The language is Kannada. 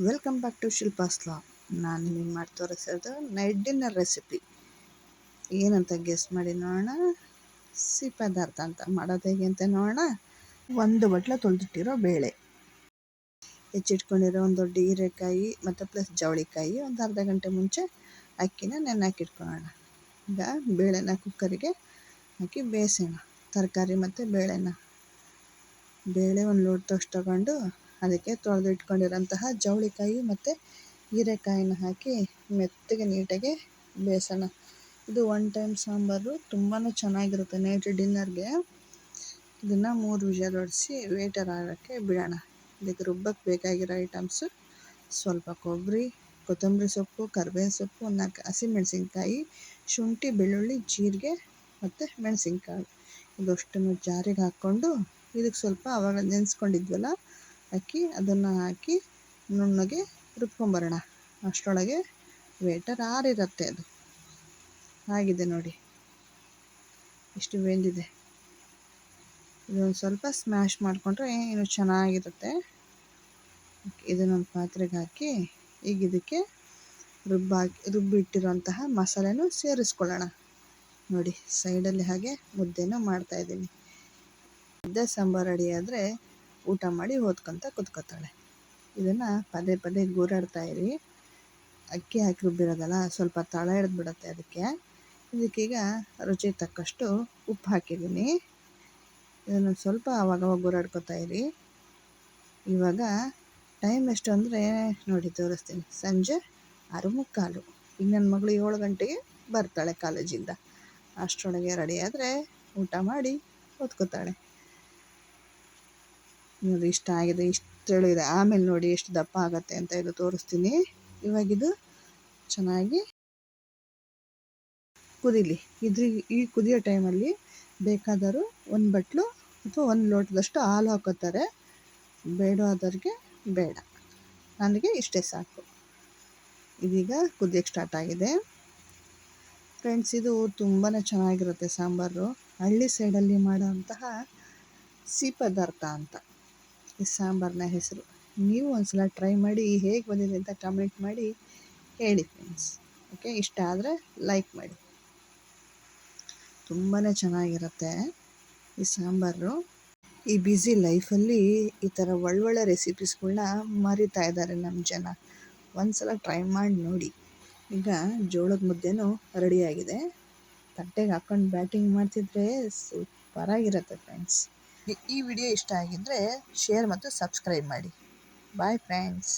Welcome back to Shilpa's vlog. ನಾನು ನಿಮಗೆ ಮಾಡಿ ತೋರಿಸೋದು ನೈಟ್ ಡಿನ್ನರ್ ರೆಸಿಪಿ. ಏನಂತ ಗೆಸ್ ಮಾಡಿ ನೋಡೋಣ. ಸಿಹಿ ಪದಾರ್ಥ ಅಂತ ಮಾಡೋದು ಹೇಗೆ ಅಂತ ನೋಡೋಣ. ಒಂದು ಬಟ್ಲ ತೊಳೆದಿಟ್ಟಿರೋ ಬೇಳೆ, ಹೆಚ್ಚಿಟ್ಕೊಂಡಿರೋ ಒಂದು ದೊಡ್ಡ ಹೀರೆಕಾಯಿ ಮತ್ತು ಪ್ಲಸ್ ಜವಳಿಕಾಯಿ, ಒಂದು ಅರ್ಧ ಗಂಟೆ ಮುಂಚೆ ಅಕ್ಕಿನ ನೆನೆ ಹಾಕಿಟ್ಕೊಳ್ಳೋಣ. ಈಗ ಬೇಳೆನ ಕುಕ್ಕರಿಗೆ ಹಾಕಿ ಬೇಯಿಸೋಣ. ತರಕಾರಿ ಮತ್ತು ಬೇಳೆ ಒಂದು ಲೋಟದಷ್ಟು ತಗೊಂಡು ಅದಕ್ಕೆ ತೊಳೆದು ಇಟ್ಕೊಂಡಿರೋಂತಹ ಜವಳಿಕಾಯಿ ಮತ್ತು ಹೀರೆಕಾಯಿನ ಹಾಕಿ ಮೆತ್ತಗೆ ನೀಟಾಗಿ ಬೇಯಿಸೋಣ. ಇದು ಒನ್ ಟೈಮ್ ಸಾಂಬಾರು, ತುಂಬಾ ಚೆನ್ನಾಗಿರುತ್ತೆ ನೈಟ್ ಡಿನ್ನರ್ಗೆ. ಇದನ್ನು 3 ವಿಷಲ್ ಹೊಡಿಸಿ ವೇಟರ್ ಆಗೋಕ್ಕೆ ಬಿಡೋಣ. ಇದಕ್ಕೆ ರುಬ್ಬಕ್ಕೆ ಬೇಕಾಗಿರೋ ಐಟಮ್ಸು ಸ್ವಲ್ಪ ಕೊಬ್ಬರಿ, ಕೊತ್ತಂಬರಿ ಸೊಪ್ಪು, ಕರಿಬೇವಿನ ಸೊಪ್ಪು, 4 ಹಸಿಮೆಣಸಿನ್ಕಾಯಿ, ಶುಂಠಿ, ಬೆಳ್ಳುಳ್ಳಿ, ಜೀರಿಗೆ ಮತ್ತು ಮೆಣಸಿನ್ಕಾಯಿ. ಇದಷ್ಟನ್ನು ಜಾರಿಗೆ ಹಾಕ್ಕೊಂಡು ಇದಕ್ಕೆ ಸ್ವಲ್ಪ ಆವಾಗ ನೆನೆಸ್ಕೊಂಡಿದ್ವಲ್ಲ ಅಕ್ಕಿ, ಅದನ್ನು ಹಾಕಿ ನುಣ್ಣಗೆ ರುಬ್ಕೊಂಬರೋಣ. ಅಷ್ಟರೊಳಗೆ ವೇಟರ್ ಆರಿರುತ್ತೆ. ಅದು ಆಗಿದೆ ನೋಡಿ, ಇಷ್ಟು ಬೆಂದಿದೆ. ಇದೊಂದು ಸ್ವಲ್ಪ ಸ್ಮ್ಯಾಶ್ ಮಾಡಿಕೊಂಡ್ರೆ ಇನ್ನೂ ಚೆನ್ನಾಗಿರುತ್ತೆ. ಇದನ್ನೊಂದು ಪಾತ್ರೆಗೆ ಹಾಕಿ ಈಗ ಇದಕ್ಕೆ ರುಬ್ಬಿಟ್ಟಿರೋಂತಹ ಮಸಾಲೆನೂ ಸೇರಿಸ್ಕೊಳ್ಳೋಣ. ನೋಡಿ, ಸೈಡಲ್ಲಿ ಹಾಗೆ ಮುದ್ದೆನೂ ಮಾಡ್ತಾಯಿದ್ದೀನಿ. ಮುದ್ದೆ ಸಾಂಬಾರು ರೆಡಿ ಆದರೆ ಊಟ ಮಾಡಿ ಓದ್ಕೊತ ಕೂತ್ಕೋತಾಳೆ. ಇದನ್ನು ಪದೇ ಪದೇ ಗೂರಾಡ್ತಾಯಿರಿ. ಅಕ್ಕಿ ಹಾಕಿ ರುಬ್ಬಿರೋದಲ್ಲ, ಸ್ವಲ್ಪ ತಳ ಹಿಡಿದ್ಬಿಡುತ್ತೆ. ಇದಕ್ಕೀಗ ರುಚಿಗೆ ತಕ್ಕಷ್ಟು ಉಪ್ಪು ಹಾಕಿದ್ದೀನಿ. ಇದನ್ನು ಸ್ವಲ್ಪ ಆವಾಗವಾಗ ಗೂರಾಡ್ಕೊತಾಯಿರಿ. ಇವಾಗ ಟೈಮ್ ಎಷ್ಟು ಅಂದರೆ ನೋಡಿ ತೋರಿಸ್ತೀನಿ. ಸಂಜೆ 6:45. ಈಗ ನನ್ನ ಮಗಳು 7 ಗಂಟೆಗೆ ಬರ್ತಾಳೆ ಕಾಲೇಜಿಂದ. ಅಷ್ಟರೊಳಗೆ ರೆಡಿ ಆದರೆ ಊಟ ಮಾಡಿ ಓದ್ಕೋತಾಳೆ. ನೋಡಿ, ಇಷ್ಟ ಆಗಿದೆ, ಇಷ್ಟು ಇದೆ. ಆಮೇಲೆ ನೋಡಿ ಎಷ್ಟು ದಪ್ಪ ಆಗುತ್ತೆ ಅಂತ ಇದು ತೋರಿಸ್ತೀನಿ. ಇವಾಗಿದು ಚೆನ್ನಾಗಿ ಕುದೀಲಿ. ಈ ಕುದಿಯೋ ಟೈಮಲ್ಲಿ ಬೇಕಾದರೂ ಒಂದು ಬಟ್ಲು ಅಥವಾ ಒಂದು ಲೋಟದಷ್ಟು ಹಾಲು ಹಾಕೋತಾರೆ. ಬೇಡವಾದವ್ರಿಗೆ ಬೇಡ, ನನಗೆ ಇಷ್ಟೇ ಸಾಕು. ಇದೀಗ ಕುದಿಯೋಕ್ಕೆ ಸ್ಟಾರ್ಟ್ ಆಗಿದೆ. ಫ್ರೆಂಡ್ಸ್, ಇದು ತುಂಬಾ ಚೆನ್ನಾಗಿರುತ್ತೆ ಸಾಂಬಾರು. ಹಳ್ಳಿ ಸೈಡಲ್ಲಿ ಮಾಡೋಂತಹ ಸಿಹಿ ಪದಾರ್ಥ ಅಂತ ಈ ಸಾಂಬಾರಿನ ಹೆಸರು. ನೀವು ಒಂದ್ಸಲ ಟ್ರೈ ಮಾಡಿ, ಹೇಗೆ ಬಂದಿದೆ ಅಂತ ಕಮೆಂಟ್ ಮಾಡಿ ಹೇಳಿ ಫ್ರೆಂಡ್ಸ್. ಓಕೆ, ಇಷ್ಟ ಆದರೆ ಲೈಕ್ ಮಾಡಿ. ತುಂಬಾ ಚೆನ್ನಾಗಿರುತ್ತೆ ಈ ಸಾಂಬಾರು. ಈ ಬ್ಯುಸಿ ಲೈಫಲ್ಲಿ ಈ ಥರ ಒಳ್ಳೊಳ್ಳೆ ರೆಸಿಪೀಸ್ಗಳನ್ನ ಮರಿತಾ ಇದ್ದಾರೆ ನಮ್ಮ ಜನ. ಒಂದ್ಸಲ ಟ್ರೈ ಮಾಡಿ ನೋಡಿ. ಈಗ ಜೋಳದ ಮುದ್ದೆನೂ ರೆಡಿಯಾಗಿದೆ. ತಟ್ಟೆಗೆ ಹಾಕ್ಕೊಂಡು ಬ್ಯಾಟಿಂಗ್ ಮಾಡ್ತಿದ್ರೆ ಸೂಪರಾಗಿರುತ್ತೆ ಫ್ರೆಂಡ್ಸ್. ಈ ವಿಡಿಯೋ ಇಷ್ಟ ಆಗಿದ್ದರೆ ಶೇರ್ ಮತ್ತು ಸಬ್ಸ್ಕ್ರೈಬ್ ಮಾಡಿ. Bye friends.